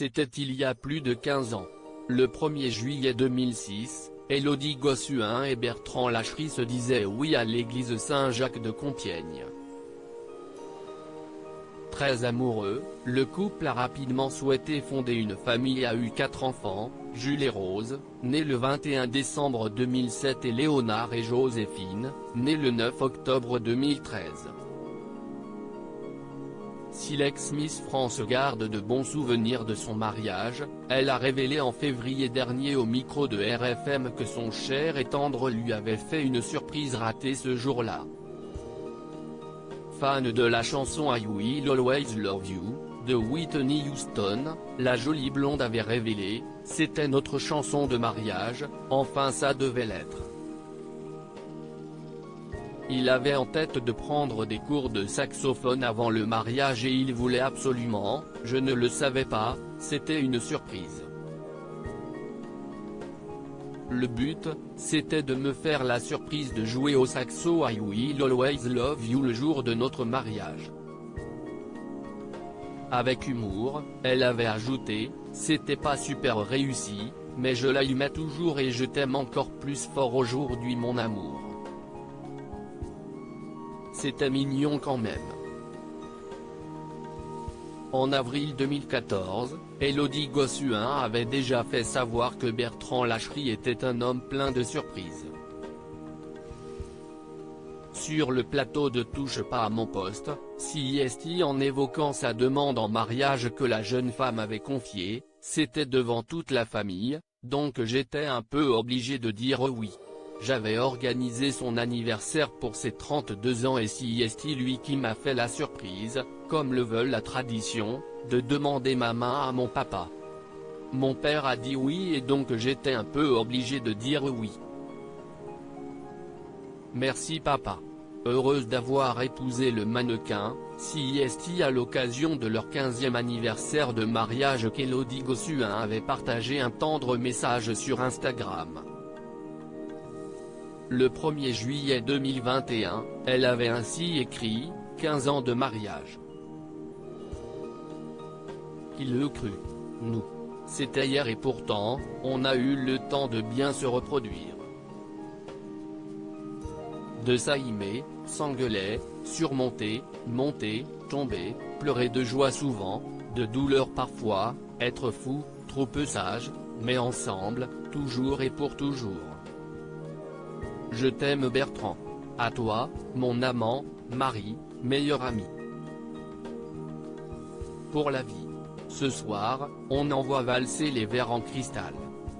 C'était il y a plus de 15 ans. Le 1er juillet 2006, Élodie Gossuin et Bertrand Lacherie se disaient oui à l'église Saint-Jacques de Compiègne. Très amoureux, le couple a rapidement souhaité fonder une famille et a eu 4 enfants, Jules et Rose, nés le 21 décembre 2007 et Léonard et Joséphine, nés le 9 octobre 2013. Si l'ex-Miss France garde de bons souvenirs de son mariage, elle a révélé en février dernier au micro de RFM que son cher et tendre lui avait fait une surprise ratée ce jour-là. Fan de la chanson I Will Always Love You, de Whitney Houston, la jolie blonde avait révélé « C'était notre chanson de mariage, enfin ça devait l'être ». Il avait en tête de prendre des cours de saxophone avant le mariage et il voulait absolument, je ne le savais pas, c'était une surprise. Le but, c'était de me faire la surprise de jouer au saxo I Will Always Love You le jour de notre mariage. Avec humour, elle avait ajouté, c'était pas super réussi, mais je l'aimais toujours et je t'aime encore plus fort aujourd'hui mon amour. C'était mignon quand même. En avril 2014, Élodie Gossuin avait déjà fait savoir que Bertrand Lacherie était un homme plein de surprises. Sur le plateau de Touche pas à mon poste, CIST en évoquant sa demande en mariage que la jeune femme avait confiée, c'était devant toute la famille, donc j'étais un peu obligé de dire oui. J'avais organisé son anniversaire pour ses 32 ans et CIST lui qui m'a fait la surprise, comme le veut la tradition, de demander ma main à mon papa. Mon père a dit oui et donc j'étais un peu obligé de dire oui. Merci papa. Heureuse d'avoir épousé le mannequin, CIST à l'occasion de leur 15e anniversaire de mariage qu'Élodie Gossuin avait partagé un tendre message sur Instagram. Le 1er juillet 2021, elle avait ainsi écrit, 15 ans de mariage. Qui l'eût cru? Nous. C'était hier et pourtant, on a eu le temps de bien se reproduire. De s'aimer, s'engueuler, surmonter, monter, tomber, pleurer de joie souvent, de douleur parfois, être fou, trop peu sage, mais ensemble, toujours et pour toujours. Je t'aime Bertrand. À toi, mon amant, mari, meilleur ami. Pour la vie. Ce soir, on envoie valser les verres en cristal.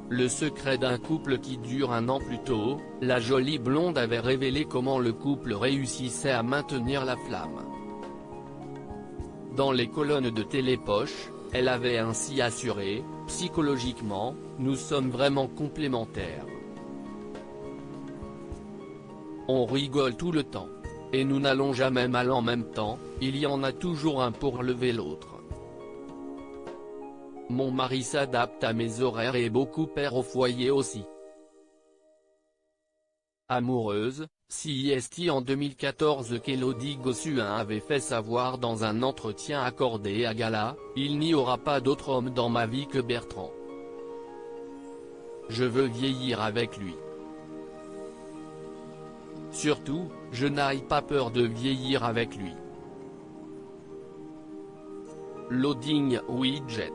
Le secret d'un couple qui dure 1 an plus tôt, la jolie blonde avait révélé comment le couple réussissait à maintenir la flamme. Dans les colonnes de Télépoche, elle avait ainsi assuré, psychologiquement, nous sommes vraiment complémentaires. On rigole tout le temps. Et nous n'allons jamais mal en même temps, il y en a toujours un pour lever l'autre. Mon mari s'adapte à mes horaires et beaucoup père au foyer aussi. Amoureuse, CIST en 2014 qu'Élodie Gossuin avait fait savoir dans un entretien accordé à Gala, il n'y aura pas d'autre homme dans ma vie que Bertrand. Je veux vieillir avec lui. Surtout, je n'aille pas peur de vieillir avec lui. Loading Widget.